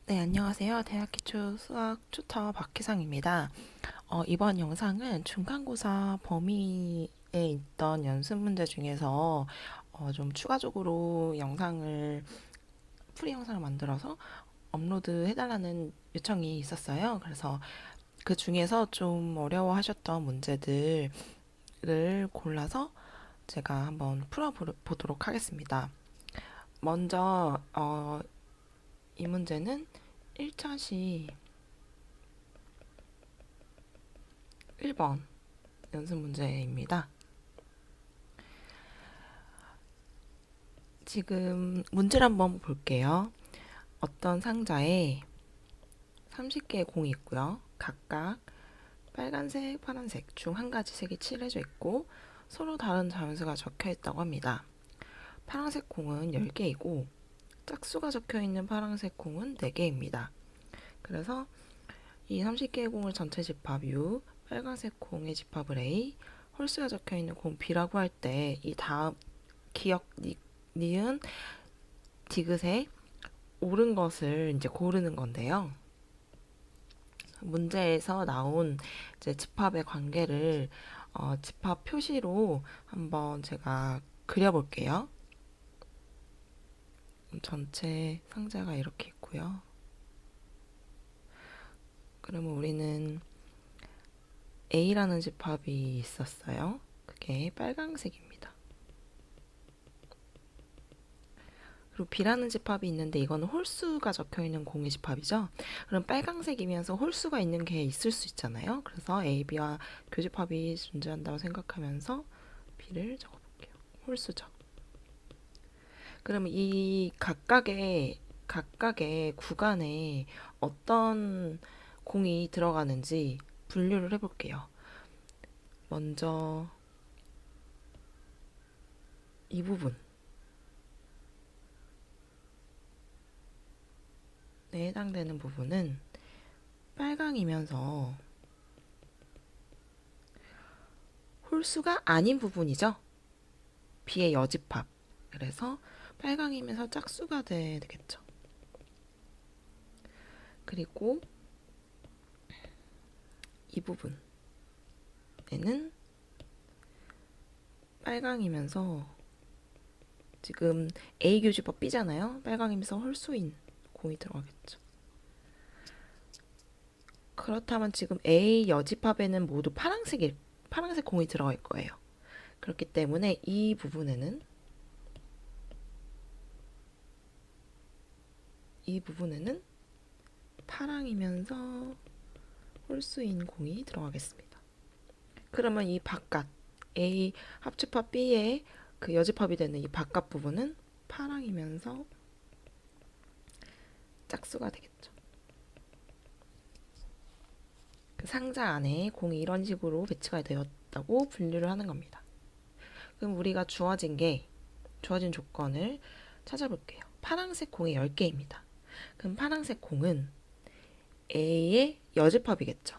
네, 안녕하세요. 대학기초 수학 튜터 박희상입니다. 이번 영상은 중간고사 범위에 있던 연습 문제 중에서 좀 추가적으로 풀이 영상을 만들어서 업로드 해달라는 요청이 있었어요. 그래서 그 중에서 좀 어려워하셨던 문제들을 골라서 제가 한번 풀어보도록 하겠습니다. 먼저 이 문제는 1차시 1번 연습 문제입니다. 지금 문제를 한번 볼게요. 어떤 상자에 30개의 공이 있고요. 각각 빨간색, 파란색 중 한 가지 색이 칠해져 있고 서로 다른 자연수가 적혀 있다고 합니다. 파란색 공은 10개이고 짝수가 적혀 있는 파란색 공은 4개입니다. 그래서 이 30개의 공을 전체 집합 U, 빨간색 공의 집합을 A, 홀수가 적혀 있는 공 B라고 할 때 이 다음 기억, 니은, 디귿에 옳은 것을 이제 고르는 건데요. 문제에서 나온 이제 집합의 관계를 집합 표시로 한번 제가 그려볼게요. 전체 상자가 이렇게 있고요. 그러면 우리는 A라는 집합이 있었어요. 그게 빨강색입니다. 그리고 B라는 집합이 있는데 이거는 홀수가 적혀있는 공의 집합이죠. 그럼 빨강색이면서 홀수가 있는 게 있을 수 있잖아요. 그래서 A, B와 교집합이 존재한다고 생각하면서 B를 적어볼게요. 홀수죠. 그러면 이 각각의 구간에 어떤 공이 들어가는지 분류를 해볼게요. 먼저 이 부분에 해당되는 부분은 빨강이면서 홀수가 아닌 부분이죠. B의 여집합. 그래서 빨강이면서 짝수가 되겠죠. 그리고 이 부분에는 빨강이면서 지금 A 교집합 B잖아요. 빨강이면서 홀수인 공이 들어가겠죠. 그렇다면 지금 A 여집합에는 모두 파란색 공이 들어갈 거예요. 그렇기 때문에 이 부분에는 파랑이면서 홀수인 공이 들어가겠습니다. 그러면 이 바깥 A 합집합 B의 그 여집합이 되는 이 바깥 부분은 파랑이면서 짝수가 되겠죠. 그 상자 안에 공이 이런 식으로 배치가 되었다고 분류를 하는 겁니다. 그럼 우리가 주어진 조건을 찾아볼게요. 파란색 공이 10개입니다. 그럼 파란색 공은 A의 여집합이겠죠.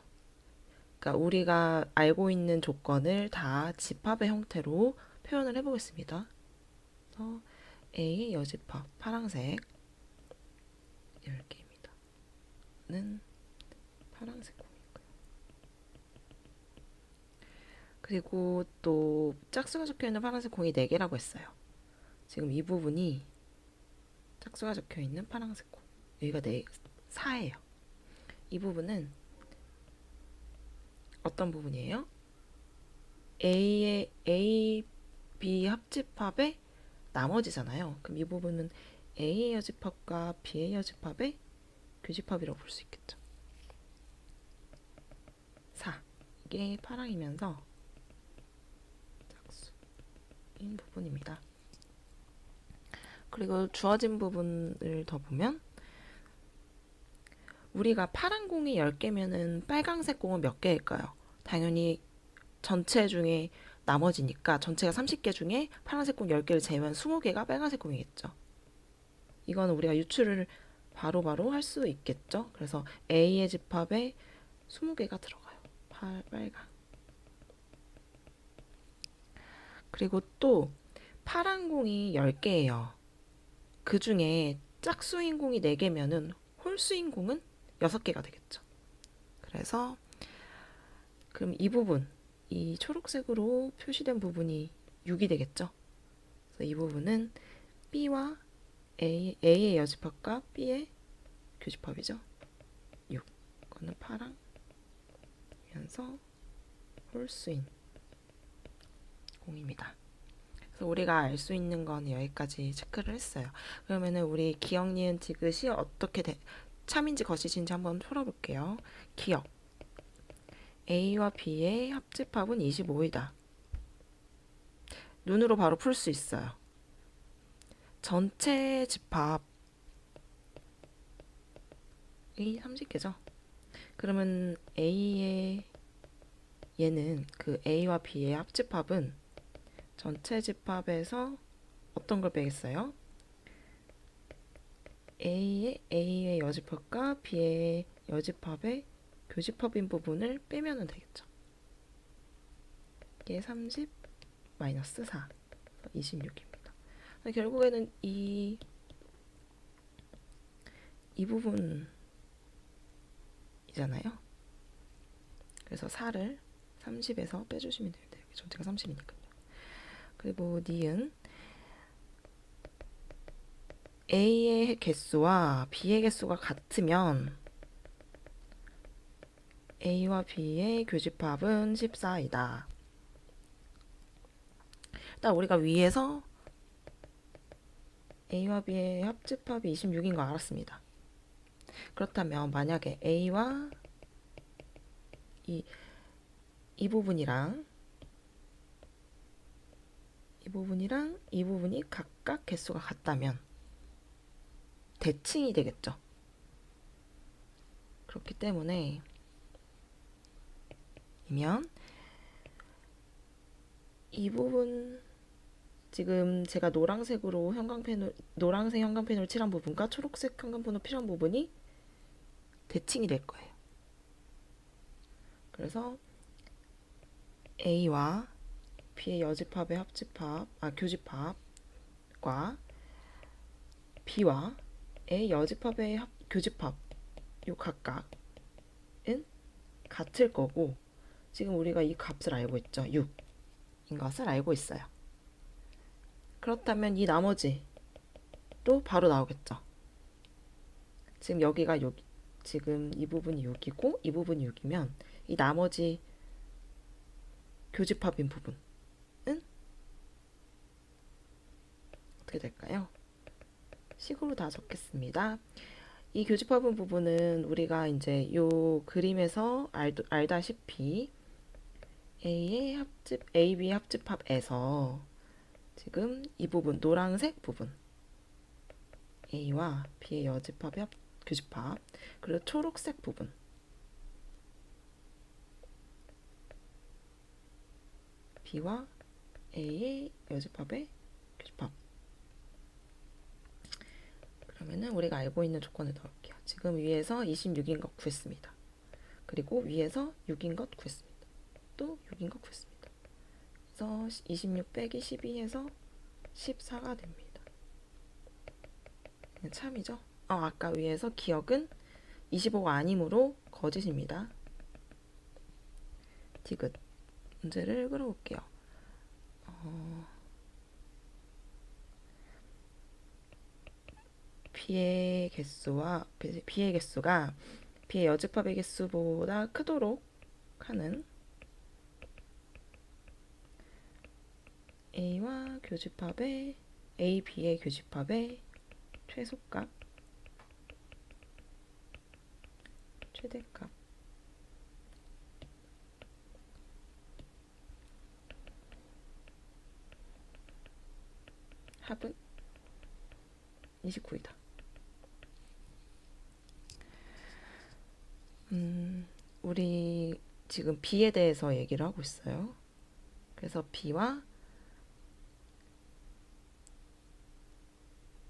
그러니까 우리가 알고 있는 조건을 다 집합의 형태로 표현을 해보겠습니다. 그래서 A의 여집합 파란색 10개입니다. 는 파란색 공이고요. 그리고 또 짝수가 적혀있는 파란색 공이 4개라고 했어요. 지금 이 부분이 짝수가 적혀있는 파란색 공. 여기가 4예요. 이 부분은 어떤 부분이에요? A, B 합집합의 나머지잖아요. 그럼 이 부분은 A의 여집합과 B의 여집합의 교집합이라고 볼 수 있겠죠. 4. 이게 파랑이면서 짝수인 부분입니다. 그리고 주어진 부분을 더 보면 우리가 파란 공이 10개면은 빨강색 공은 몇 개일까요? 당연히 전체 중에 나머지니까 전체가 30개 중에 파란색 공 10개를 제외한 20개가 빨간색 공이겠죠. 이거는 우리가 유추를 바로바로 할 수 있겠죠. 그래서 A의 집합에 20개가 들어가요. 빨강. 그리고 또 파란 공이 10개예요. 그 중에 짝수인 공이 4개면은 홀수인 공은 6개가 되겠죠. 그래서 그럼 이 부분, 이 초록색으로 표시된 부분이 6이 되겠죠. 그래서 이 부분은 B와 A의 여집합과 B의 교집합이죠. 6. 이거는 파랑 면서 홀수인 공입니다. 그래서 우리가 알 수 있는 건 여기까지 체크를 했어요. 그러면은 우리 기억, 니은, 디귿이 어떻게 참인지 거짓인지 한번 풀어볼게요. 기억. A와 B의 합집합은 25이다. 눈으로 바로 풀 수 있어요. 전체 집합이 30개죠. 그러면 A의 얘는 그 A와 B의 합집합은 전체 집합에서 어떤 걸 빼겠어요? A의 여집합과 B의 여집합의 교집합인 부분을 빼면 되겠죠. 이게 30 마이너스 4, 26입니다. 결국에는 이 부분이잖아요. 그래서 4를 30에서 빼주시면 됩니다. 여기 전체가 30이니까요. 그리고 니은 A의 개수와 B의 개수가 같으면 A와 B의 교집합은 14이다. 일단 우리가 위에서 A와 B의 합집합이 26인 거 알았습니다. 그렇다면 만약에 A와 이 부분이랑 이 부분이 각각 개수가 같다면 대칭이 되겠죠. 그렇기 때문에 이 부분 지금 제가 노란색 형광펜으로 칠한 부분과 초록색 형광펜으로 칠한 부분이 대칭이 될 거예요. 그래서 A와 B의 여집합의 교집합과 B와 A 여집합의 교집합 요 각각은 같을 거고, 지금 우리가 이 값을 알고 있죠. 6인 것을 알고 있어요. 그렇다면 이 나머지도 바로 나오겠죠. 지금 여기가 지금 이 부분이 6이고 이 부분이 6이면 이 나머지 교집합인 부분은 어떻게 될까요? 식으로 다 적겠습니다. 이 교집합인 부분은 우리가 이제 요 그림에서 알다시피 A의 B의 합집합에서 지금 이 부분, 노란색 부분 A와 B의 여집합의 교집합, 그리고 초록색 부분 B와 A의 여집합의 교집합. 그러면은 우리가 알고 있는 조건을 넣을게요. 지금 위에서 26인 것 구했습니다. 그리고 위에서 6인 것 구했습니다. 또 6인 것 구했습니다. 그래서 26 빼기 12에서 14가 됩니다. 참이죠? 아까 위에서 기억은 25가 아니므로 거짓입니다. 디귿 문제를 끌어볼게요. B의 개수가 B의 여집합의 개수보다 크도록 하는 A와 A, B의 교집합의 최소값, 최대값 합은 29이다. 우리 지금 B에 대해서 얘기를 하고 있어요. 그래서 B와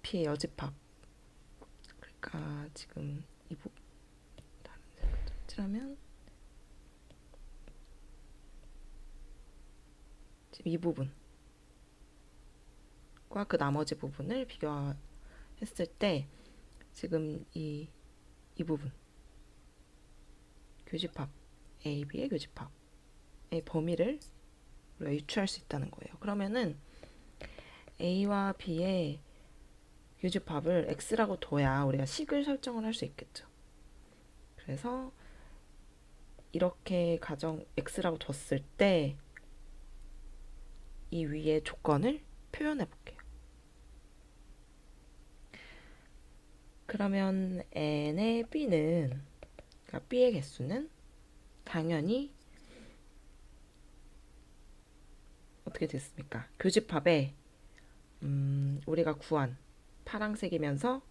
B의 여집합, 그러니까 지금 이 부분 다른 색깔 칠하면 지금 이 부분과 그 나머지 부분을 비교했을 때 지금 이 이 부분 교집합 AB의 교집합의 범위를 우리가 유추할 수 있다는 거예요. 그러면은 A와 B의 교집합을 X라고 둬야 우리가 식을 설정을 할 수 있겠죠. 그래서 이렇게 가정 X라고 뒀을 때 이 위의 조건을 표현해 볼게요. 그러면 N의 B는, 그러니까 B의 개수는 당연히 어떻게 됐습니까? 교집합에 우리가 구한 파란색이면서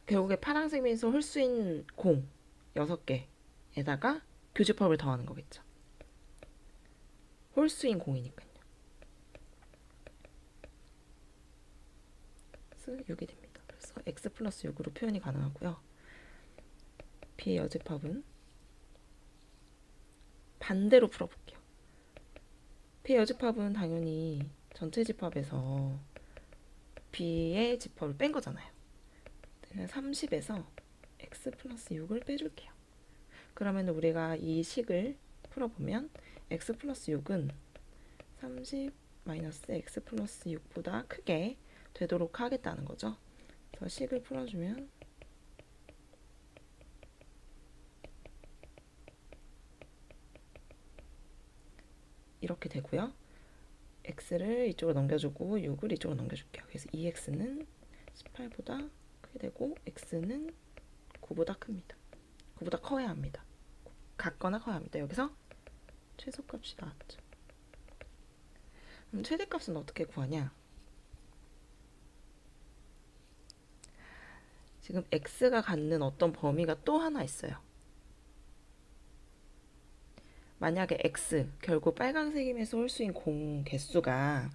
결국에 파란색이면서 홀수인 공 6개에다가 교집합을 더하는 거겠죠. 홀수인 공이니까요. 그래서 6이 됩니다. 그래서 x 플러스 6으로 표현이 가능하고요. b의 여집합은 반대로 풀어볼게요. b의 여집합은 당연히 전체 집합에서 b의 집합을 뺀 거잖아요. 30에서 x 플러스 6을 빼줄게요. 그러면 우리가 이 식을 풀어보면 x 플러스 6은 30 마이너스 x 플러스 6보다 크게 되도록 하겠다는 거죠. 그래서 식을 풀어주면 이렇게 되고요. x를 이쪽으로 넘겨주고 6을 이쪽으로 넘겨줄게요. 그래서 2x는 18보다 크게 되고 x는 9보다 큽니다. 9보다 커야 합니다. 같거나 커야 합니다. 여기서 최소값이 나왔죠. 그럼 최대값은 어떻게 구하냐? 지금 x가 갖는 어떤 범위가 또 하나 있어요. 만약에 x, 결국 빨간색임에서 홀수인 공 개수가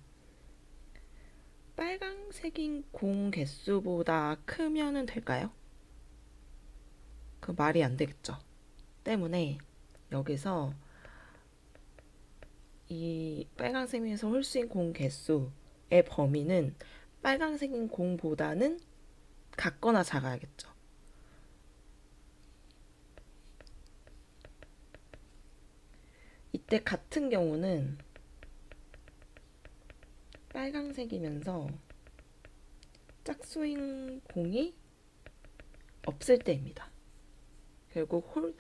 빨간색인 공 개수보다 크면은 될까요? 그 말이 안 되겠죠. 때문에 여기서 이 빨간색임에서 홀수인 공 개수의 범위는 빨간색인 공보다는 같거나 작아야겠죠. 이때 같은 경우는 빨간색이면서 짝수인 공이 없을 때입니다. 결국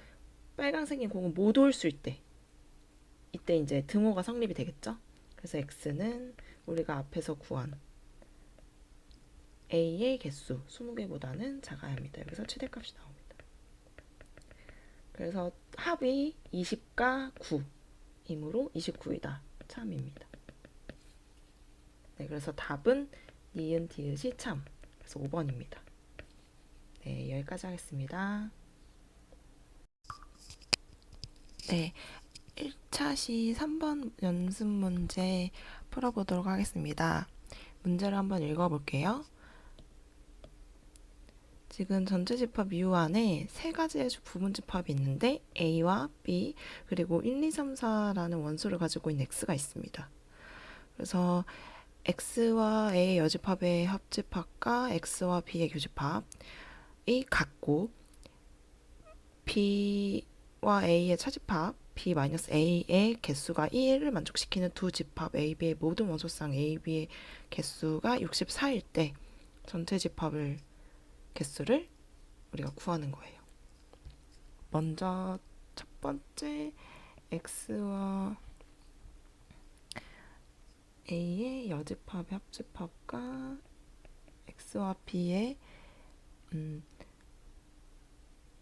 빨간색인 공은 모두 홀수일 때, 이때 이제 등호가 성립이 되겠죠. 그래서 x는 우리가 앞에서 구한 a의 개수 20개보다는 작아야 합니다. 여기서 최대값이 나옵니다. 그래서 합이 20과 9이므로 29이다. 참입니다. 네, 그래서 답은 니은 디귿이 참. 그래서 5번입니다. 네, 여기까지 하겠습니다. 네, 1차 시 3번 연습 문제 풀어보도록 하겠습니다. 문제를 한번 읽어볼게요. 지금 전체 집합 U 안에 세 가지의 부분 집합이 있는데 A와 B 그리고 1, 2, 3, 4라는 원소를 가지고 있는 X가 있습니다. 그래서 X와 A의 여집합의 합집합과 X와 B의 교집합이 같고 B와 A의 차집합 B-A의 개수가 1을 만족시키는 두 집합 A, B의 모든 원소상 A, B의 개수가 64일 때 전체 집합을 개수를 우리가 구하는 거예요. 먼저 첫 번째 X와 A의 여집합의 합집합과 X와 B의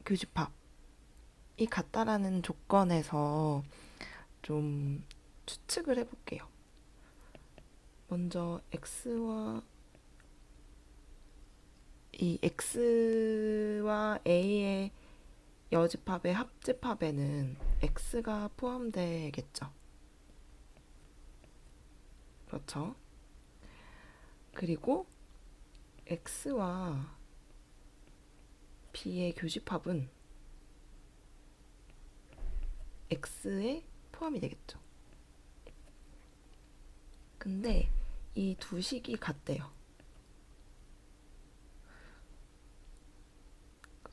교집합이 같다라는 조건에서 좀 추측을 해볼게요. 먼저 X와 A의 여집합의 합집합에는 X가 포함되겠죠. 그렇죠. 그리고 X와 B의 교집합은 X에 포함이 되겠죠. 근데 이 두 식이 같대요.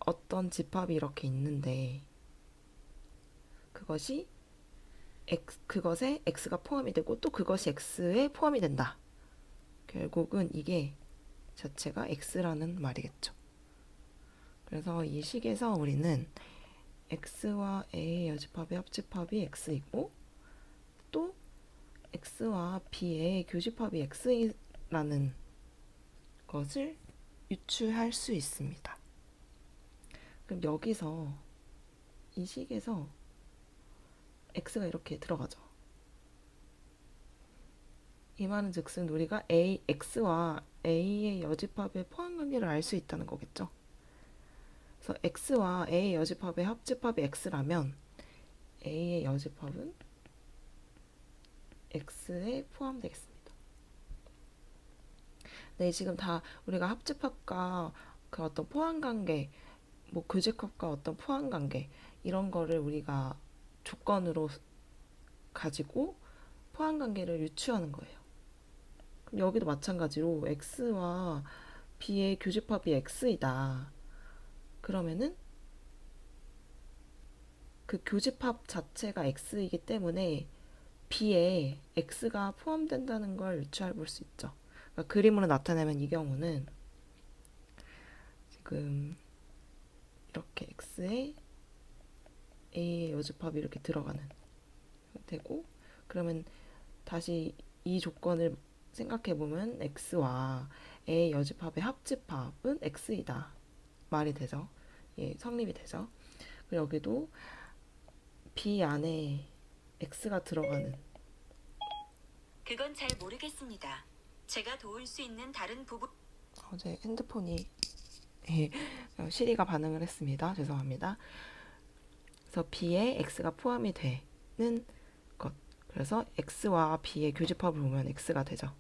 어떤 집합이 이렇게 있는데 그것에 x가 포함이 되고 또 그것이 x에 포함이 된다. 결국은 이게 자체가 x라는 말이겠죠. 그래서 이 식에서 우리는 x와 a의 여집합의 합집합이 x이고 또 x와 b의 교집합이 x라는 것을 유추할 수 있습니다. 그럼 여기서 이 식에서 x가 이렇게 들어가죠. 이 말은 즉슨 우리가 x와 a의 여집합의 포함관계를 알 수 있다는 거겠죠. 그래서 x와 a의 여집합의 합집합이 x라면 a의 여집합은 x에 포함되겠습니다. 네, 지금 다 우리가 합집합과 그 어떤 포함관계, 뭐 교집합과 어떤 포함관계 이런 거를 우리가 조건으로 가지고 포함관계를 유추하는 거예요. 그럼 여기도 마찬가지로 x와 b의 교집합이 x이다. 그러면은 그 교집합 자체가 x이기 때문에 b에 x가 포함된다는 걸 유추해 볼 수 있죠. 그러니까 그림으로 나타내면 이 경우는 지금 이렇게 x에 a의 여집합이 이렇게 들어가는 되고, 그러면 다시 이 조건을 생각해보면 x와 a의 여집합의 합집합은 x이다 말이 되죠. 예, 성립이 되죠. 그리고 여기도 b 안에 x가 들어가는. 그건 잘 모르겠습니다. 제가 도울 수 있는 다른 부분. 어제 핸드폰이 시리가 반응을 했습니다. 죄송합니다. 그래서 b에 x가 포함이 되는 것. 그래서 x와 b의 교집합을 보면 x가 되죠.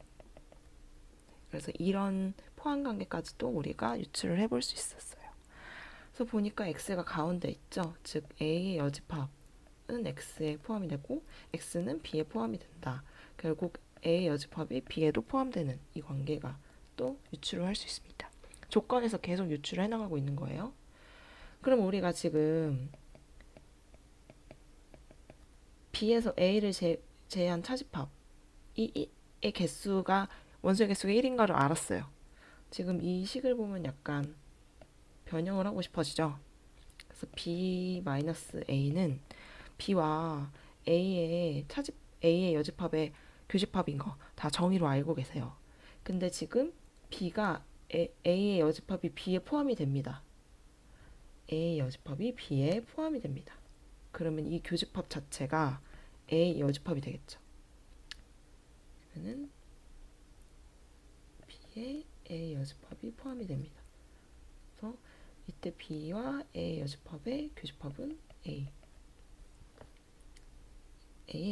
그래서 이런 포함 관계까지도 우리가 유추를 해볼 수 있었어요. 그래서 보니까 x가 가운데 있죠. 즉 a의 여집합은 x에 포함이 되고 x는 b에 포함이 된다. 결국 a의 여집합이 b에도 포함되는 이 관계가 또 유추를 할 수 있습니다. 조건에서 계속 유추를 해나가고 있는 거예요. 그럼 우리가 지금 b에서 a를 제외한 차집합 이의 개수가 원소의 개수가 1인가를 알았어요. 지금 이 식을 보면 약간 변형을 하고 싶어지죠. 그래서 b-a는 b와 a의 여집합의 교집합인 거 다 정의로 알고 계세요. 근데 지금 b가 a의 여집합이 b에 포함이 됩니다. a의 여집합이 b에 포함이 됩니다. 그러면 이 교집합 자체가 a의 여집합이 되겠죠. 그러면은 b에 a의 여집합이 포함이 됩니다. 그래서 이때 b와 a의 여집합의 교집합은 a의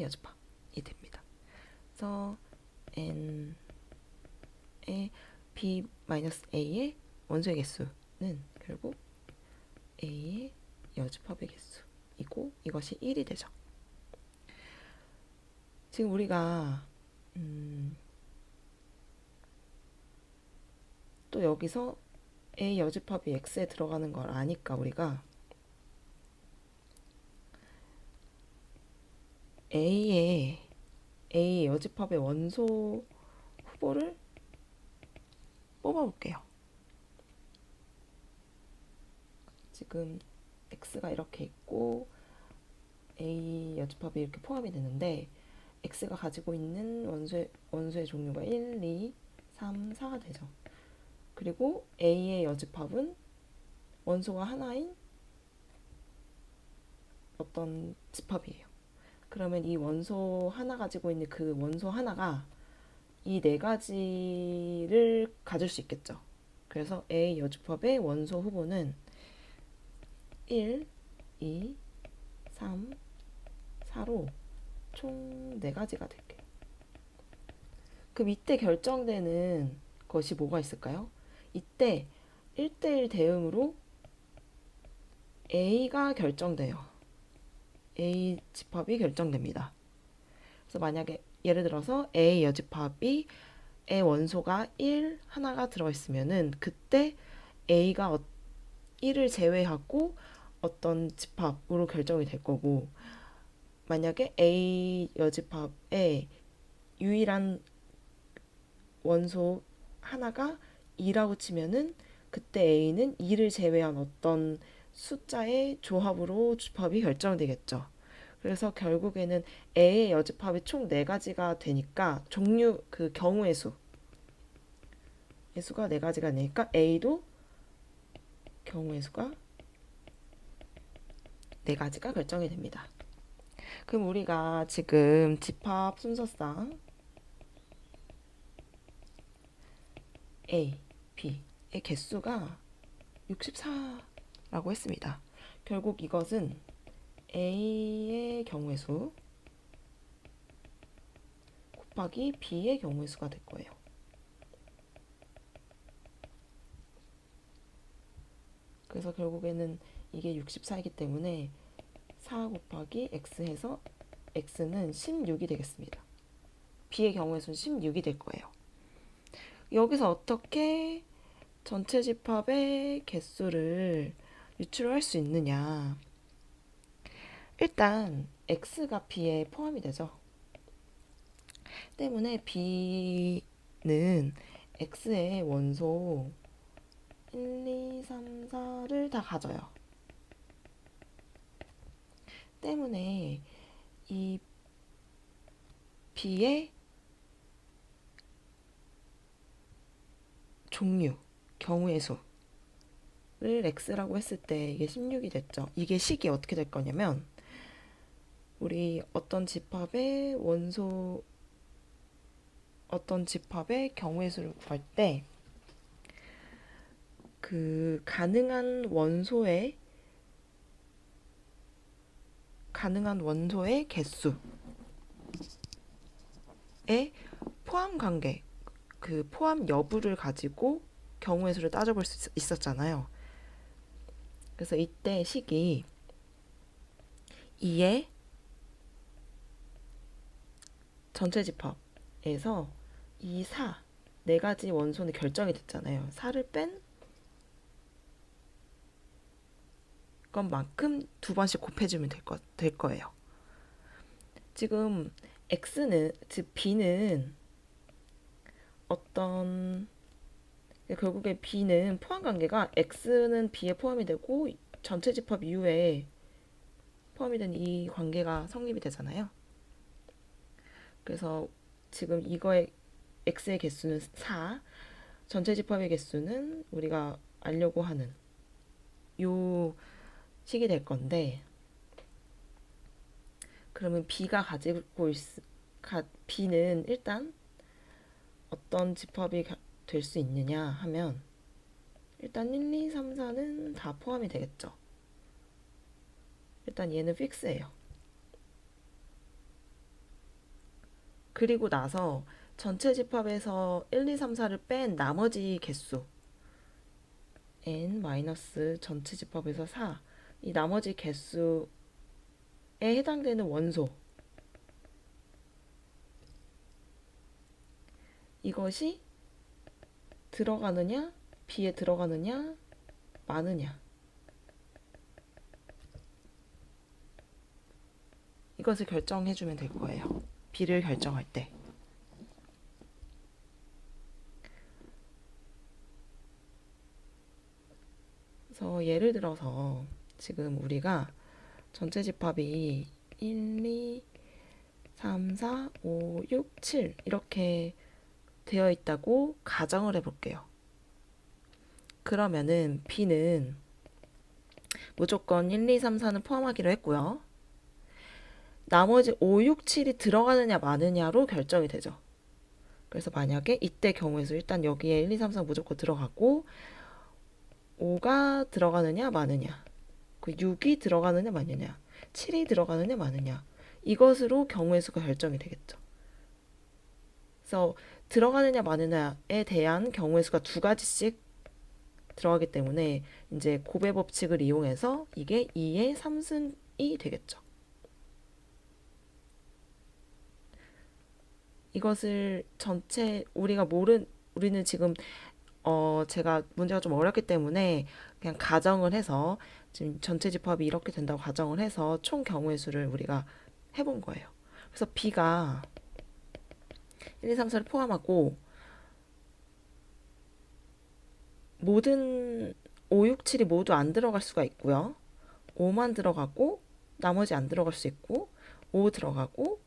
여집합이 됩니다. 그래서 n의 b-a의 원소의 개수는 결국 a의 여집합의 개수이고 이것이 1이 되죠. 지금 우리가 또 여기서 a 여집합이 x에 들어가는 걸 아니까 우리가 a 여집합의 원소 후보를 뽑아볼게요. 지금 x가 이렇게 있고 a 여집합이 이렇게 포함이 되는데 x가 가지고 있는 원소의 종류가 1, 2, 3, 4가 되죠. 그리고 a의 여집합은 원소가 하나인 어떤 집합이에요. 그러면 이 원소 하나 가지고 있는 그 원소 하나가 이 네 가지를 가질 수 있겠죠. 그래서 A 여집합의 원소 후보는 1, 2, 3, 4로 총 4가지가 될게요. 그럼 이때 결정되는 것이 뭐가 있을까요? 이때 1대1 대응으로 A가 결정돼요. A 집합이 결정됩니다. 그래서 만약에 예를 들어서 A 여집합이 A 원소가 1 하나가 들어있으면은 그때 A가 1을 제외하고 어떤 집합으로 결정이 될 거고, 만약에 A 여집합에 유일한 원소 하나가 2라고 치면은 그때 A는 2를 제외한 어떤 숫자의 조합으로 집합이 결정되겠죠. 그래서 결국에는 A의 여집합이 총 4가지가 되니까 종류 그 경우의 수가 4가지가 되니까 A도 경우의 수가 4가지가 결정이 됩니다. 그럼 우리가 지금 집합 순서상 A, B의 개수가 64라고 했습니다. 결국 이것은 A의 경우의 수 곱하기 B의 경우의 수가 될 거예요. 그래서 결국에는 이게 64이기 때문에 4 곱하기 x 해서 x는 16이 되겠습니다. B의 경우의 수는 16이 될 거예요. 여기서 어떻게 전체 집합의 개수를 유추할 수 있느냐. 일단 x가 B에 포함이 되죠. 때문에 B는 x의 원소 1, 2, 3, 4를 다 가져요. 때문에 이 B의 종류, 경우의 수를 x라고 했을 때 이게 16이 됐죠. 이게 식이 어떻게 될 거냐면 우리 어떤 집합의 경우의 수를 구할 때 그 가능한 원소의 개수의 포함 관계, 그 포함 여부를 가지고 경우의 수를 따져볼 수 있었잖아요. 그래서 이때 식이 2의 전체 집합에서 2, 4, 4가지 원소는 결정이 됐잖아요. 4를 뺀 것만큼 2번씩 곱해주면 될 거예요. 지금 x는, 즉 b는 결국에 b는 포함 관계가 x는 b에 포함이 되고 전체 집합 이후에 포함이 된 이 관계가 성립이 되잖아요. 그래서 지금 이거의 x의 개수는 4, 전체 집합의 개수는 우리가 알려고 하는 요 식이 될 건데, 그러면 B는 일단 어떤 집합이 될 수 있느냐 하면 일단 1, 2, 3, 4는 다 포함이 되겠죠. 일단 얘는 픽스예요. 그리고 나서 전체 집합에서 1, 2, 3, 4를 뺀 나머지 개수 n 마이너스 전체 집합에서 4, 이 나머지 개수에 해당되는 원소, 이것이 들어가느냐 B에 들어가느냐 많으냐, 이것을 결정해주면 될 거예요. B를 결정할 때. 그래서 예를 들어서 지금 우리가 전체 집합이 1, 2, 3, 4, 5, 6, 7 이렇게 되어 있다고 가정을 해볼게요. 그러면은 B는 무조건 1, 2, 3, 4는 포함하기로 했고요. 나머지 5, 6, 7이 들어가느냐 마느냐로 결정이 되죠. 그래서 만약에 이때 경우에서 일단 여기에 1, 2, 3, 4 무조건 들어가고 5가 들어가느냐 마느냐, 그 6이 들어가느냐 마느냐, 7이 들어가느냐 마느냐, 이것으로 경우의 수가 결정이 되겠죠. 그래서 들어가느냐 마느냐에 대한 경우의 수가 2가지씩 들어가기 때문에 이제 곱의 법칙을 이용해서 이게 2의 3승이 되겠죠. 이것을 우리는 지금 제가 문제가 좀 어렵기 때문에 그냥 가정을 해서 지금 전체 집합이 이렇게 된다고 가정을 해서 총 경우의 수를 우리가 해본 거예요. 그래서 B가 1, 2, 3, 4를 포함하고 모든 5, 6, 7이 모두 안 들어갈 수가 있고요. 5만 들어가고 나머지 안 들어갈 수 있고 5 들어가고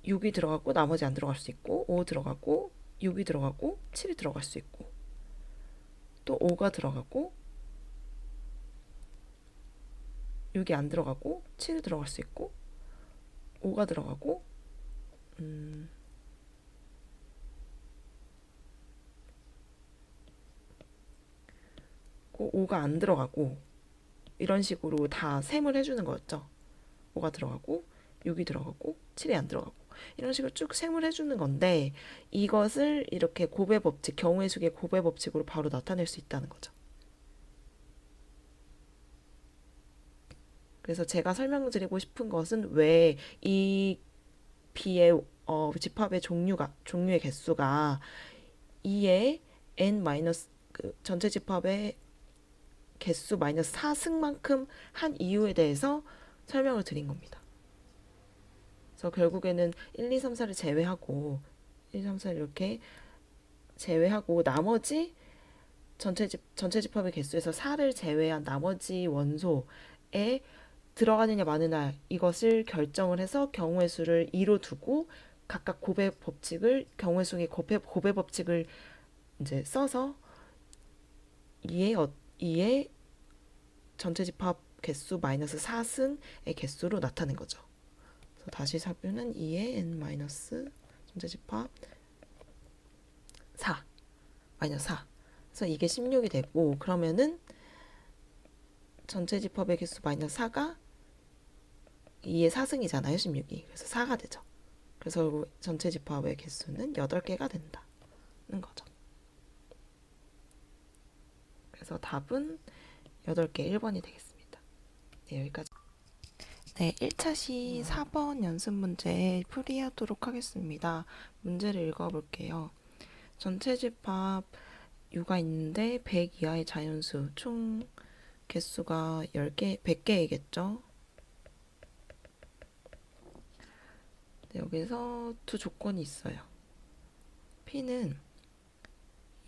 6이 들어가고 나머지 안 들어갈 수 있고 5 들어가고 6이 들어가고 7이 들어갈 수 있고 또 5가 들어가고 6이 안 들어가고 7이 들어갈 수 있고 5가 들어가고 5가 안 들어가고 이런 식으로 다 셈을 해주는 거였죠. 5가 들어가고 6이 들어가고 7이 안 들어가고 이런 식으로 쭉 셈을 해주는 건데 이것을 이렇게 곱의 법칙, 경우의 수의 곱의 법칙으로 바로 나타낼 수 있다는 거죠. 그래서 제가 설명드리고 싶은 것은 왜 이 B의 집합의 종류의 개수가 2의 n 마이너스 그 전체 집합의 개수 마이너스 4승만큼 한 이유에 대해서 설명을 드린 겁니다. 그래서 결국에는 1, 2, 3, 4를 제외하고 1, 2, 3, 4를 이렇게 제외하고 나머지 전체 집합의 개수에서 4를 제외한 나머지 원소에 들어가느냐 마느냐 이것을 결정을 해서 경우의 수를 2로 두고 각각 곱의 법칙을 경우의 수의 곱의 법칙을 이제 써서 2의 전체 집합 개수 마이너스 4승의 개수로 나타낸 거죠. 그래서 다시 사표는 2의 n 마이너스 전체 집합 4 마이너스 4. 그래서 이게 16이 되고 그러면은 전체 집합의 개수 마이너스 4가 2의 4승이잖아요. 16이. 그래서 4가 되죠. 그래서 전체 집합의 개수는 8개가 된다는 거죠. 그래서 답은 8개 1번이 되겠습니다. 네, 여기까지. 네, 1차 시 4번 연습 문제 풀이하도록 하겠습니다. 문제를 읽어볼게요. 전체 집합 U가 있는데 100 이하의 자연수 총 개수가 10개, 100개이겠죠? 네, 여기서 두 조건이 있어요. P는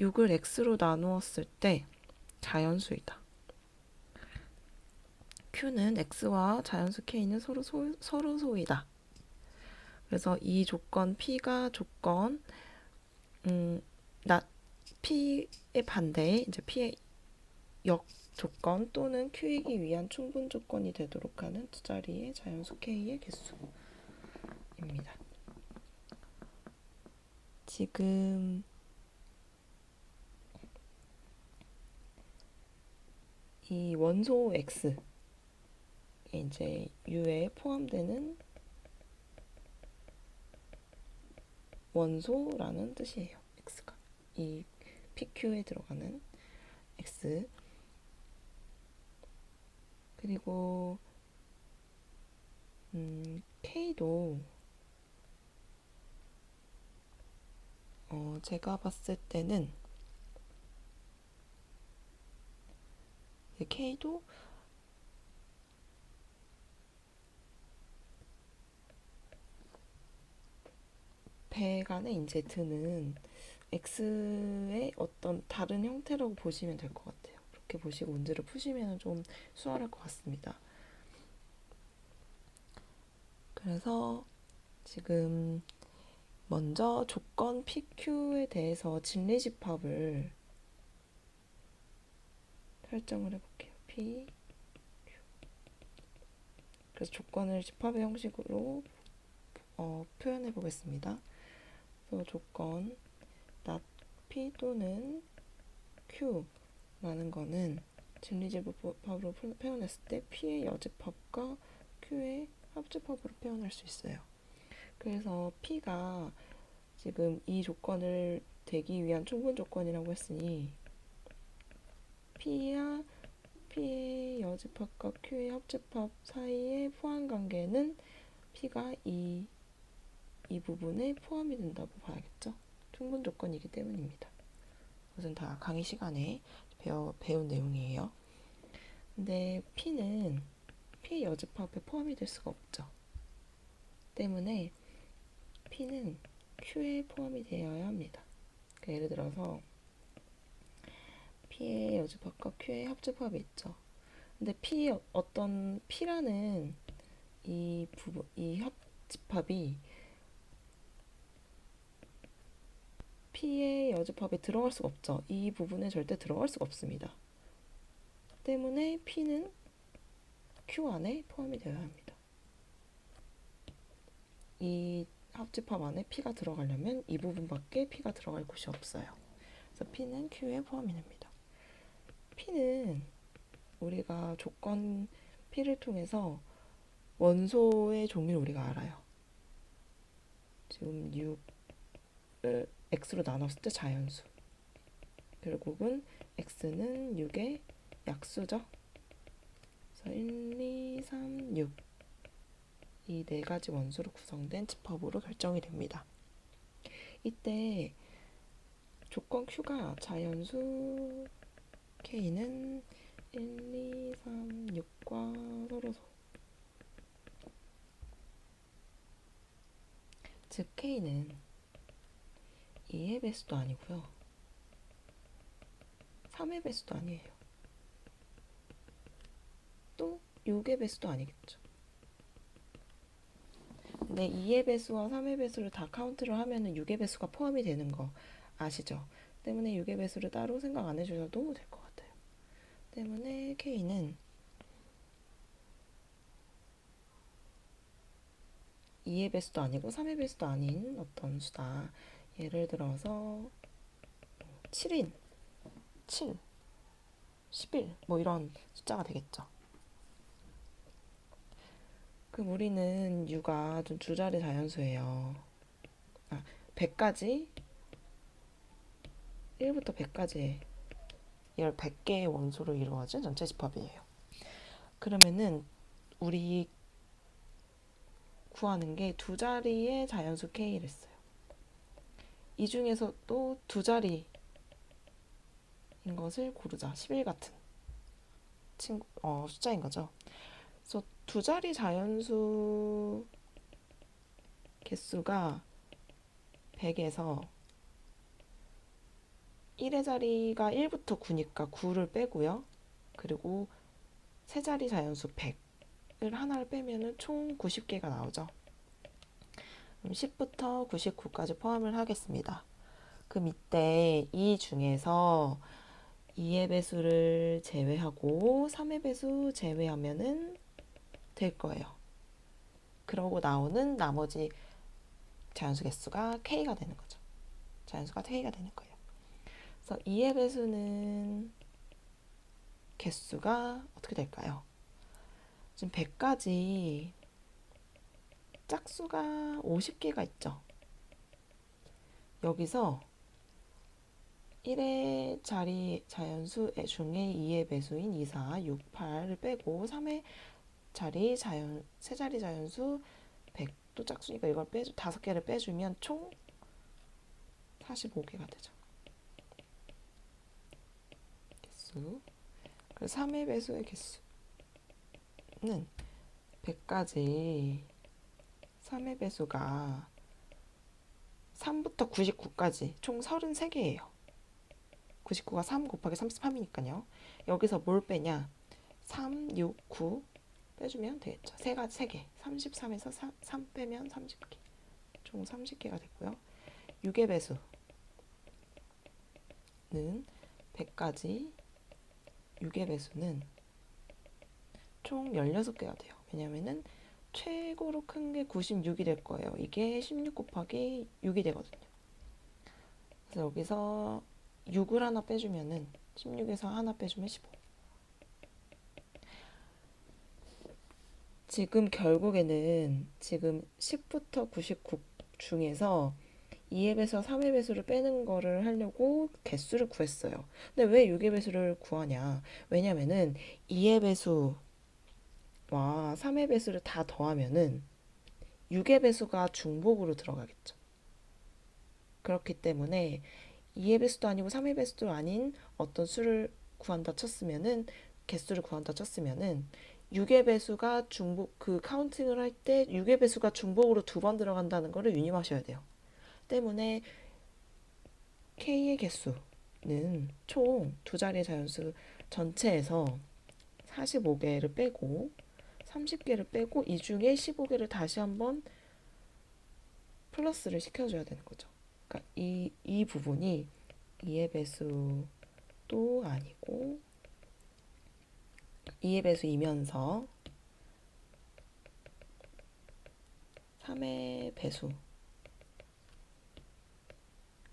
6을 X로 나누었을 때 자연수이다. Q는 X와 자연수 K는 서로 소이다. 그래서 이 조건 P가 조건 P의 반대에 이제 P의 역 조건 또는 Q이기 위한 충분 조건이 되도록 하는 두 자리의 자연수 K의 개수입니다. 지금 이 원소 X에 이제 U에 포함되는 원소라는 뜻이에요. X가 이 PQ에 들어가는 X 그리고 K도 제가 봤을 때는 K도 배간에 이제 드는 X의 어떤 다른 형태라고 보시면 될 것 같아요. 그렇게 보시고 문제를 푸시면 좀 수월할 것 같습니다. 그래서 지금 먼저 조건 PQ에 대해서 진리집합을 설정을 해볼게요. P, Q. 그래서 조건을 집합의 형식으로 표현해 보겠습니다. 그래서 조건 P 또는 Q라는 거는 진리집합으로 표현했을 때 P의 여집합과 Q의 합집합으로 표현할 수 있어요. 그래서 P가 지금 이 조건을 되기 위한 충분 조건이라고 했으니 P의 여집합과 Q의 합집합 사이의 포함관계는 P가 이 부분에 포함이 된다고 봐야겠죠. 충분 조건이기 때문입니다. 그것은 다 강의 시간에 배운 내용이에요. 근데 P는 P의 여집합에 포함이 될 수가 없죠. 때문에 P는 Q에 포함이 되어야 합니다. 그러니까 예를 들어서 P의 여집합과 Q의 합집합이 있죠. 근데 P라는 이 합집합이 P의 여집합에 들어갈 수가 없죠. 이 부분에 절대 들어갈 수가 없습니다. 때문에 P는 Q 안에 포함이 되어야 합니다. 이 합집합 안에 P가 들어가려면 이 부분밖에 P가 들어갈 곳이 없어요. 그래서 P는 Q에 포함이 됩니다. P는 우리가 조건 P를 통해서 원소의 종류를 우리가 알아요. 지금 6을 X로 나눴을 때 자연수. 결국은 X는 6의 약수죠. 그래서 1, 2, 3, 6. 이 네 가지 원소로 구성된 집합으로 결정이 됩니다. 이때 조건 Q가 자연수 K는 1, 2, 3, 6과 서로 즉 K는 2의 배수도 아니고요. 3의 배수도 아니에요. 또 6의 배수도 아니겠죠. 근데 2의 배수와 3의 배수를 다 카운트를 하면은 6의 배수가 포함이 되는 거 아시죠? 때문에 6의 배수를 따로 생각 안 해주셔도 될 것 같아요. 때문에 K는 2의 배수도 아니고 3의 배수도 아닌 어떤 수다. 예를 들어서 7인, 7, 11 뭐 이런 숫자가 되겠죠. 그럼 우리는 U가 좀 두 자리 자연수예요. 100까지 1부터 100까지 열 100개의 원소로 이루어진 전체 집합이에요. 그러면은 우리 구하는 게 두 자리의 자연수 K를 했어요. 이 중에서 또 두 자리인 것을 고르자. 11 같은 숫자인 거죠. 그래서 두 자리 자연수 개수가 100에서 1의 자리가 1부터 9니까 9를 빼고요. 그리고 세 자리 자연수 100을 하나를 빼면은 총 90개가 나오죠. 그럼 10부터 99까지 포함을 하겠습니다. 그럼 이때 이 중에서 2의 배수를 제외하고 3의 배수 제외하면은 될 거예요. 그러고 나오는 나머지 자연수 개수가 K가 되는 거죠. 자연수가 K가 되는 거예요. 그래서 2의 배수는 개수가 어떻게 될까요? 지금 100까지 짝수가 50개가 있죠. 여기서 1의 자리 자연수 중에 2의 배수인 2, 4, 6, 8을 빼고 3의 자리 세 자리 자연수 100도 짝수니까 이걸 5개를 빼주면 총 45개가 되죠. 개수. 그래서 3의 배수의 개수는 100까지 3의 배수가 3부터 99까지 총 33개예요. 99가 3 곱하기 33이니까요. 여기서 뭘 빼냐? 3, 6, 9 빼주면 되겠죠. 3개. 33에서 3 빼면 30개. 총 30개가 됐고요. 6의 배수는 100까지 6의 배수는 총 16개가 돼요. 왜냐면은 최고로 큰 게 96이 될 거예요. 이게 16 곱하기 6이 되거든요. 그래서 여기서 6을 하나 빼주면은 16에서 하나 빼주면 15. 지금 결국에는 지금 10부터 99 중에서 2의 배수와 3의 배수를 빼는 거를 하려고 개수를 구했어요. 근데 왜 6의 배수를 구하냐? 왜냐면은 2의 배수와 3의 배수를 다 더하면은 6의 배수가 중복으로 들어가겠죠. 그렇기 때문에 2의 배수도 아니고 3의 배수도 아닌 어떤 수를 구한다 쳤으면은 개수를 구한다 쳤으면은 6의 배수가 중복 그 카운팅을 할 때 6의 배수가 중복으로 두 번 들어간다는 거를 유념하셔야 돼요. 때문에 K의 개수는 총 두 자리의 자연수 전체에서 45개를 빼고 30개를 빼고 이 중에 15개를 다시 한번 플러스를 시켜줘야 되는 거죠. 그러니까 이 부분이 2의 배수도 아니고 2의 배수이면서 3의 배수,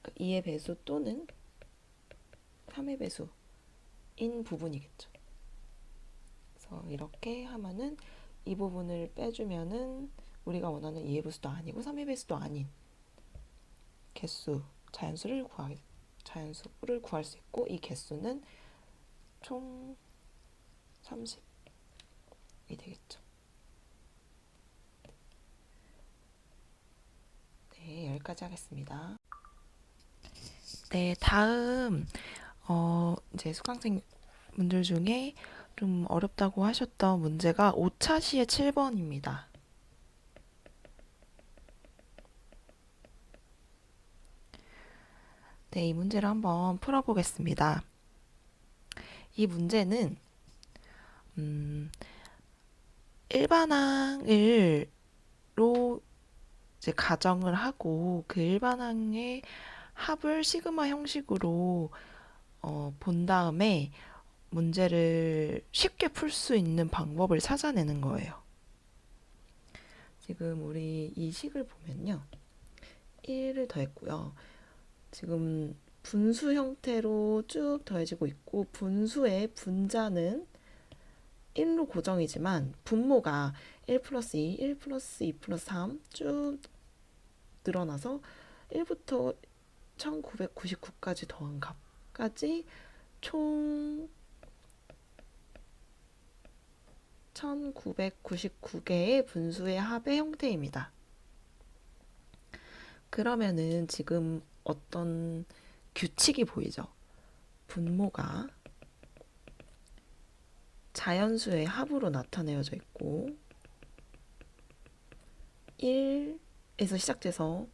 그러니까 2의 배수 또는 3의 배수인 부분이겠죠. 그래서 이렇게 하면은 이 부분을 빼주면은 우리가 원하는 2의 배수도 아니고 3의 배수도 아닌 개수, 자연수를 구할 수 있고 이 개수는 총 30이 되겠죠. 네, 여기까지 하겠습니다. 네, 다음 이제 수강생 분들 중에 좀 어렵다고 하셨던 문제가 5차 시의 7번입니다. 네, 이 문제를 한번 풀어보겠습니다. 이 문제는 일반항으로 이제 가정을 하고 그 일반항의 합을 시그마 형식으로 본 다음에 문제를 쉽게 풀 수 있는 방법을 찾아내는 거예요. 지금 우리 이 식을 보면요. 1을 더했고요. 지금 분수 형태로 쭉 더해지고 있고 분수의 분자는 1로 고정이지만 분모가 1 플러스 2, 1 플러스 2 플러스 3 쭉 늘어나서 1부터 1999까지 더한 값까지 총 1999개의 분수의 합의 형태입니다. 그러면은 지금 어떤 규칙이 보이죠? 분모가 자연수의 합으로 나타내어져 있고 1에서 시작돼서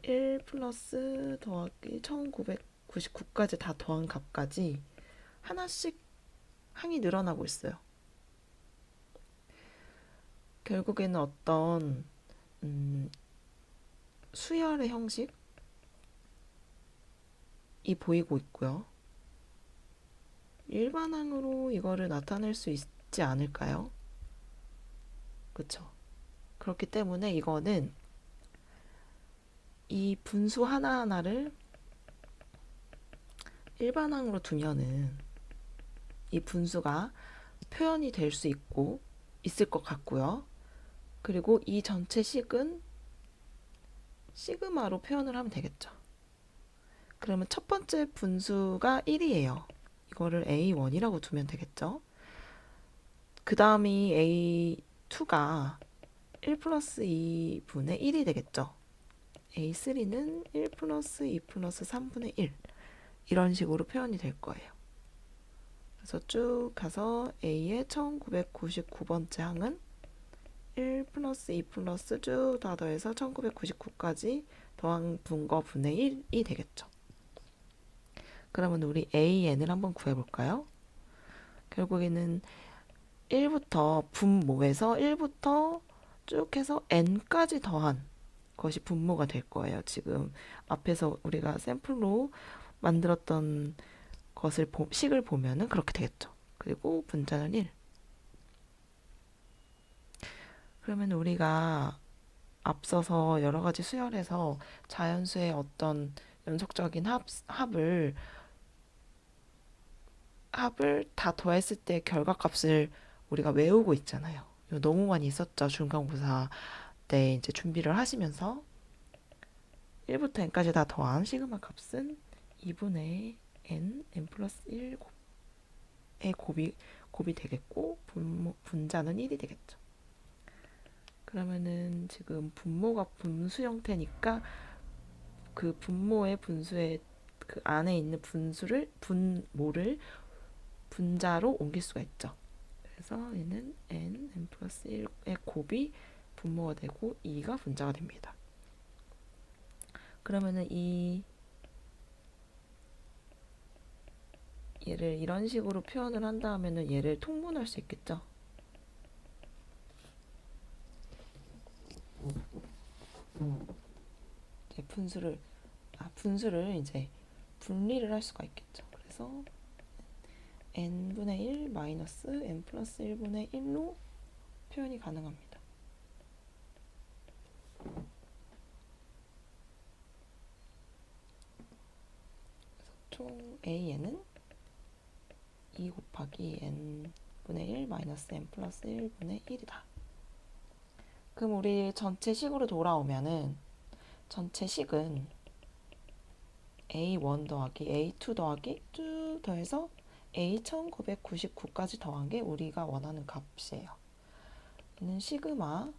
1 플러스 더하기 1999까지 다 더한 값까지 하나씩 항이 늘어나고 있어요. 결국에는 어떤 수열의 형식이 보이고 있고요. 일반항으로 이거를 나타낼 수 있지 않을까요? 그쵸? 그렇기 때문에 이거는 이 분수 하나하나를 일반항으로 두면은 이 분수가 표현이 될 수 있고 있을 것 같고요. 그리고 이 전체 식은 시그마로 표현을 하면 되겠죠. 그러면 첫 번째 분수가 1이에요. 이거를 A1이라고 두면 되겠죠. 그 다음이 A2가 1 플러스 2분의 1이 되겠죠. A3는 1 플러스 2 플러스 3분의 1 이런 식으로 표현이 될 거예요. 그래서 쭉 가서 A의 1999번째 항은 1 플러스 2 플러스 쭉 다 더해서 1999까지 더한 분거 분의 1이 되겠죠. 그러면 우리 AN을 한번 구해볼까요? 결국에는 1부터 분모에서 1부터 쭉 해서 n까지 더한 것이 분모가 될 거예요. 지금 앞에서 우리가 샘플로 만들었던 식을 보면은 그렇게 되겠죠. 그리고 분자는 1. 그러면 우리가 앞서서 여러 가지 수열에서 자연수의 어떤 연속적인 합을 다 더했을 때 결과값을 우리가 외우고 있잖아요. 이거 너무 많이 있었죠. 중간고사 때 이제 준비를 하시면서 1부터 n까지 다 더한 시그마 값은 2분의 n 플러스 1의 곱이 되겠고 분자는 1이 되겠죠. 그러면은 지금 분모가 분수 형태니까 그 분모의 분수의 그 안에 있는 분모를 분자로 옮길 수가 있죠. 그래서 얘는 n 플러스 1의 곱이 분모가 되고 2가 분자가 됩니다. 그러면은 얘를 이런 식으로 표현을 한다 하면은 얘를 통분할 수 있겠죠. 이제 분수를 이제 분리를 할 수가 있겠죠. 그래서 n분의 1 마이너스 n 플러스 1분의 1로 표현이 가능합니다. 총 a에는 2 곱하기 n분의 1 마이너스 n 플러스 1분의 1이다. 그럼 우리 전체 식으로 돌아오면은 전체 식은 A1 더하기 A2 더하기 쭉 더해서 A1999까지 더한 게 우리가 원하는 값이에요. 얘는 시그마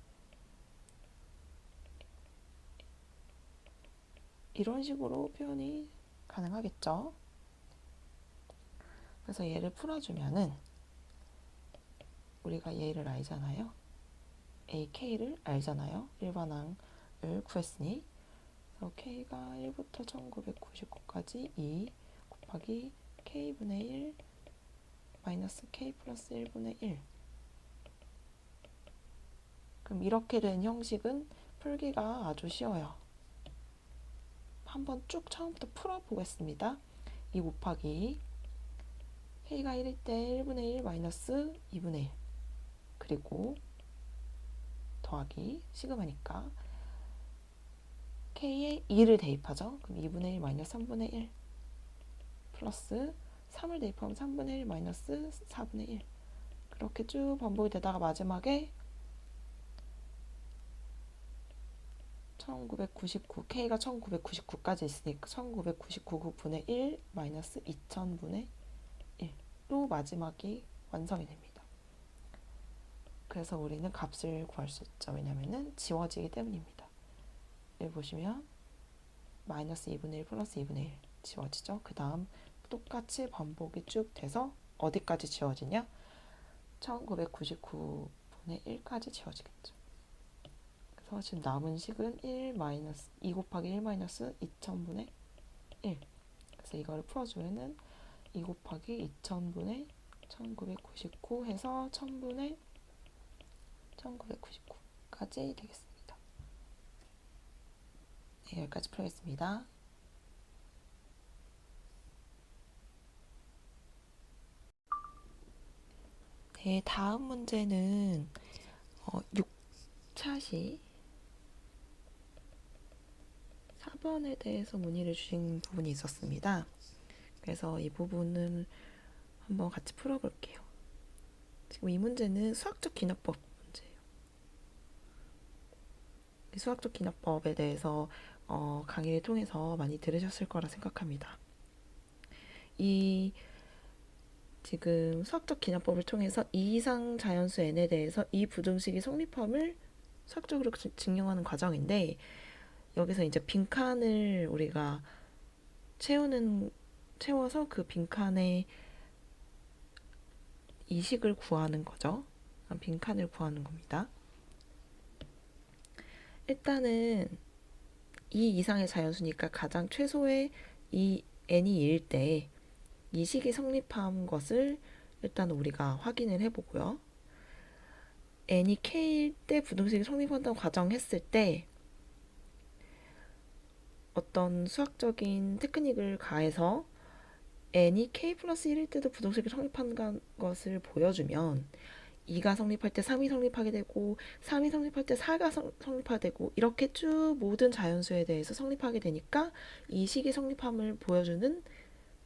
이런 식으로 표현이 가능하겠죠. 그래서 얘를 풀어주면은 우리가 얘를 알잖아요. AK를 알잖아요. 일반항을 구했으니 그래서 K가 1부터 1999까지 2 곱하기 K분의 1 마이너스 K 플러스 1분의 1. 그럼 이렇게 된 형식은 풀기가 아주 쉬워요. 한번 쭉 처음부터 풀어보겠습니다. 2 곱하기 K가 1일 때 1분의 1 마이너스 2분의 1 그리고 더하기 시그마니까 K에 2를 대입하죠. 그럼 2분의 1 마이너스 3분의 1 플러스 3을 대입하면 3분의 1 마이너스 4분의 1 그렇게 쭉 반복이 되다가 마지막에 1999 K가 1999까지 있으니까 1999분의 1 마이너스 2000분의 1로 마지막이 완성이 됩니다. 그래서 우리는 값을 구할 수 있죠. 왜냐면은 지워지기 때문입니다. 여기 보시면 마이너스 2분의 1 플러스 2분의 1 지워지죠. 그 다음 똑같이 반복이 쭉 돼서 어디까지 지워지냐? 1999분의 1까지 지워지겠죠. 그래서 지금 남은 식은 2 곱하기 1 마이너스 2000분의 1. 그래서 이거를 풀어주면은 2 곱하기 2000분의 1999 해서 1000분의 1999까지 되겠습니다. 네, 여기까지 풀겠습니다. 네, 다음 문제는 6차시 4번에 대해서 문의를 주신 부분이 있었습니다. 그래서 이 부분을 한번 같이 풀어볼게요. 지금 이 문제는 수학적 기납법 문제예요. 수학적 기납법에 대해서 강의를 통해서 많이 들으셨을 거라 생각합니다. 이 지금 수학적 기납법을 통해서 이 이상 자연수 n에 대해서 이 부등식이 성립함을 수학적으로 증명하는 과정인데 여기서 이제 빈칸을 우리가 채워서 그 빈칸에 이 식을 구하는 거죠. 빈칸을 구하는 겁니다. 일단은 이 이상의 자연수니까 가장 최소의 이 n이 1일 때 이 식이 성립한 것을 일단 우리가 확인을 해보고요. n이 k일 때 부등식이 성립한다고 가정했을 때 어떤 수학적인 테크닉을 가해서 n이 k 플러스 1일 때도 부등식이 성립한 것을 보여주면 2가 성립할 때 3이 성립하게 되고 3이 성립할 때 4가 성립하게 되고 이렇게 쭉 모든 자연수에 대해서 성립하게 되니까 이 식이 성립함을 보여주는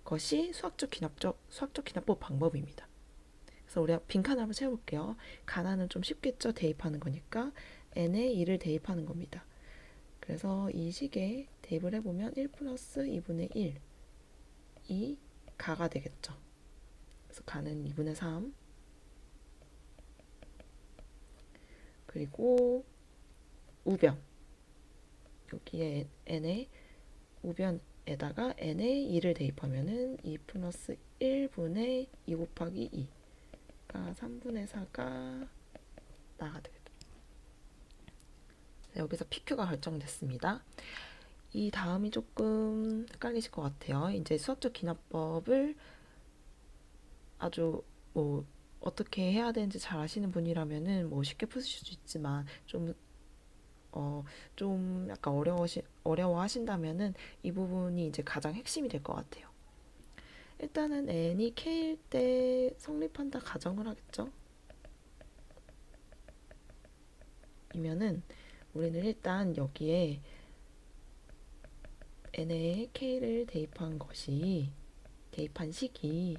것이 수학적 기납법 방법입니다. 그래서 우리가 빈칸을 한번 채워볼게요. 가나는 좀 쉽겠죠? 대입하는 거니까 n에 2를 대입하는 겁니다. 그래서 이 식에 대입을 해보면 1 플러스 2분의 1 이 가가 되겠죠. 그래서 가는 2분의 3 그리고 우변 여기에 n에 우변에다가 n에 2를 대입하면은 2 플러스 1분의 2 곱하기 2가 3분의 4가 나가 되겠죠. 여기서 PQ가 결정됐습니다. 이 다음이 조금 헷갈리실 것 같아요. 이제 수학적 기납법을 아주 뭐 어떻게 해야 되는지 잘 아시는 분이라면은 뭐 쉽게 푸실 수 있지만 좀 약간 어려워하신다면은 이 부분이 이제 가장 핵심이 될 것 같아요. 일단은 n이 k일 때 성립한다 가정을 하겠죠. 이면은 우리는 일단 여기에 n에 k를 대입한 식이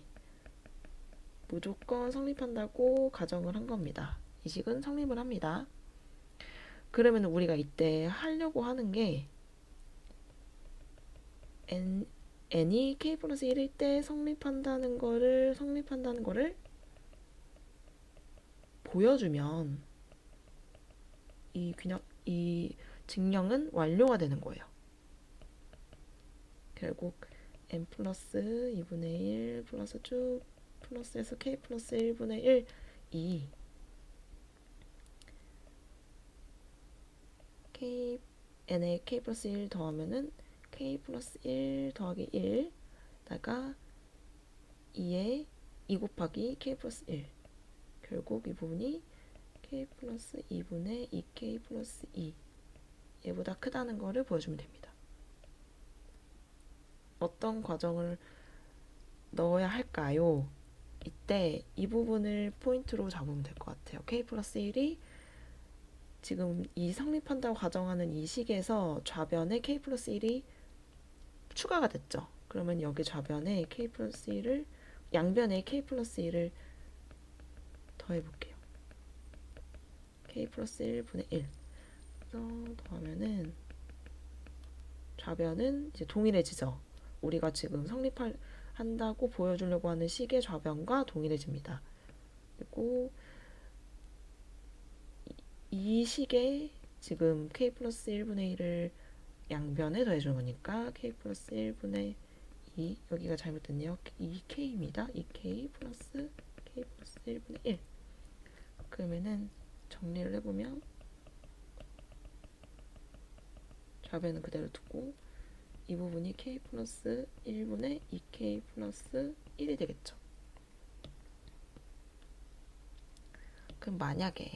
무조건 성립한다고 가정을 한 겁니다. 이 식은 성립을 합니다. 그러면 우리가 이때 하려고 하는 게 n이 k 플러스 1일 때 성립한다는 거를 보여주면 이 증명은 완료가 되는 거예요. 결국 n 플러스 2분의 1 플러스 쭉 플러스에서 k 플러스 1분의 1이 n에 k 플러스 1 더하면은 k 플러스 1 더하기 1다가 2에 2 곱하기 k 플러스 1 결국 이 부분이 k 플러스 2분의 2k 플러스 2 얘보다 크다는 거를 보여주면 됩니다. 어떤 과정을 넣어야 할까요? 이때 이 부분을 포인트로 잡으면 될 것 같아요. k 플러스 1이 지금 이 성립한다고 가정하는 이 식에서 좌변에 k 플러스 1이 추가가 됐죠. 그러면 여기 좌변에 k 플러스 1을 양변에 k 플러스 1을 더해볼게요. k 플러스 1분의 1 그래서 더하면은 좌변은 이제 동일해지죠. 우리가 지금 성립한다고 보여주려고 하는 식의 좌변과 동일해집니다. 그리고 이 식에 지금 k 플러스 1분의 1을 양변에 더해주는 거니까 k 플러스 1분의 2 여기가 잘못됐네요. 2k입니다. 2k 플러스 k 플러스 1분의 1 그러면은 정리를 해보면 좌변은 그대로 두고 이 부분이 k 플러스 1분의 2k 플러스 1이 되겠죠. 그럼 만약에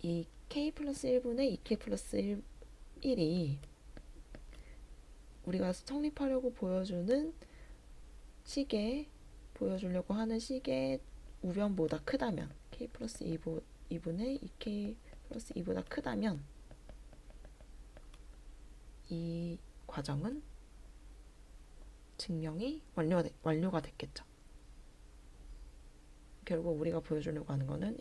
이 k 플러스 1분의 2k 플러스 1이 우리가 성립하려고 보여주려고 하는 식의 우변보다 크다면 k 플러스 2분의 2k 플러스 2보다 크다면 이 과정은 증명이 완료가 됐겠죠. 결국 우리가 보여주려고 하는 거는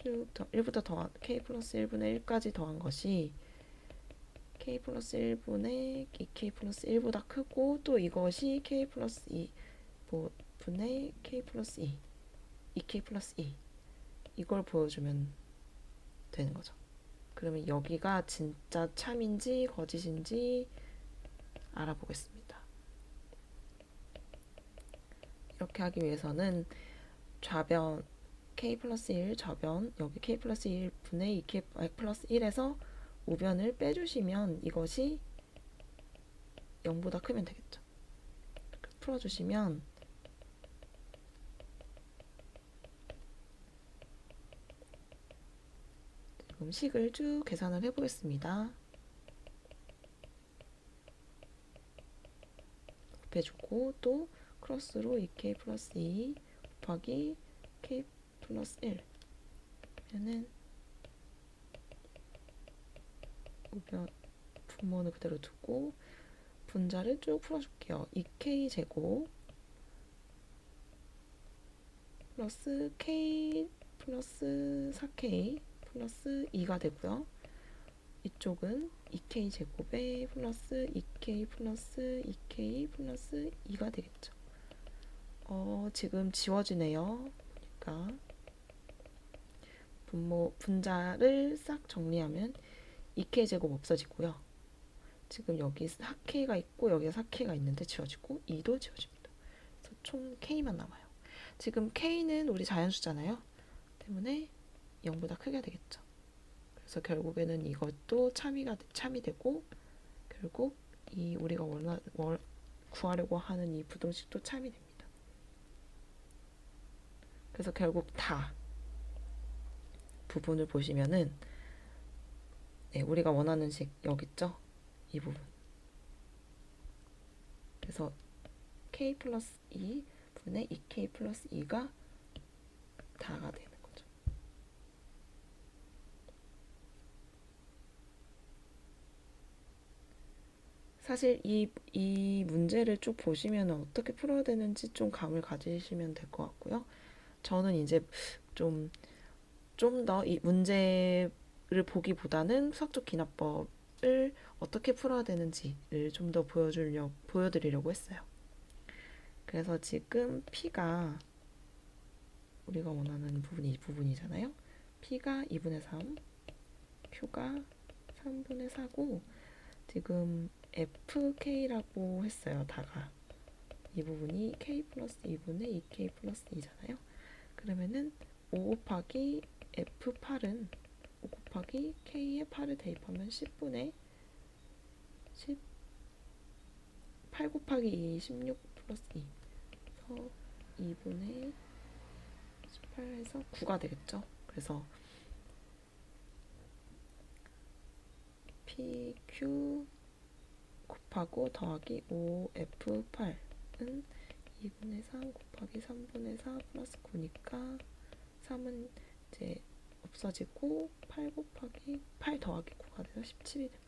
1부터 더한 k 플러스 1분의 1까지 더한 것이 k 플러스 1분의 2k 플러스 1보다 크고 또 이것이 k 플러스 2 분의 k 플러스 2 2k 플러스 2 이걸 보여주면 되는 거죠. 그러면 여기가 진짜 참인지 거짓인지 알아보겠습니다. 이렇게 하기 위해서는 좌변 k 플러스 1 좌변 여기 k 플러스 1분의 2k 플러스 1에서 우변을 빼주시면 이것이 0보다 크면 되겠죠. 풀어주시면 지금 식을 쭉 계산을 해보겠습니다. 곱해주고 또 크로스로 2k 플러스 2 곱하기 k 플러스 1 그러면은 우변 분모는 그대로 두고 분자를 쭉 풀어줄게요. 2k 제곱 플러스 k 플러스 4k 플러스 2가 되고요. 이쪽은 2k 제곱에 플러스 2k 플러스 2k 플러스 2가 되겠죠. 지금 지워지네요. 보니까 분자를 싹 정리하면 2k 제곱 없어지고요. 지금 여기 4k가 있고 여기에 4k가 있는데 지워지고 2도 지워집니다. 그래서 총 k만 남아요. 지금 k는 우리 자연수잖아요. 때문에 0보다 크게 되겠죠. 그래서 결국에는 이것도 참이 되고 결국 이 우리가 구하려고 하는 이 부등식도 참이 됩니다. 그래서 결국 다 부분을 보시면은 우리가 원하는 식 여기 있죠? 이 부분. 그래서 k 플러스 2분의 2k 플러스 2가 다가 되는 거죠. 사실 이 문제를 쭉 보시면 어떻게 풀어야 되는지 좀 감을 가지시면 될 것 같고요. 저는 이제 좀 더 이 문제를 보기보다는 수학적 기납법을 어떻게 풀어야 되는지를 좀 더 보여드리려고 했어요. 그래서 지금 P가 우리가 원하는 부분이 이 부분이잖아요. P가 2분의 3, Q가 3분의 4고 지금 FK라고 했어요. 다가 이 부분이 K 플러스 2분의 2K 플러스 2잖아요. 그러면은 5 곱하기 F8은 5 곱하기 K에 8을 대입하면 10분의 10 8 곱하기 2 16 플러스 2 그래서 2분의 18에서 9가 되겠죠. 그래서 PQ 곱하고 더하기 5F8은 2분의 3 곱하기 3분의 4 플러스 9니까 3은 이제 없어지고 8 더하기 9가 돼서 17이 됩니다.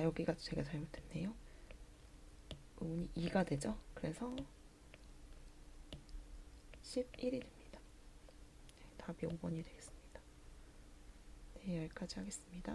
여기가 제가 잘못했네요. 부분이 2가 되죠. 그래서 11이 됩니다. 답이 5번이 되겠습니다. 네, 여기까지 하겠습니다.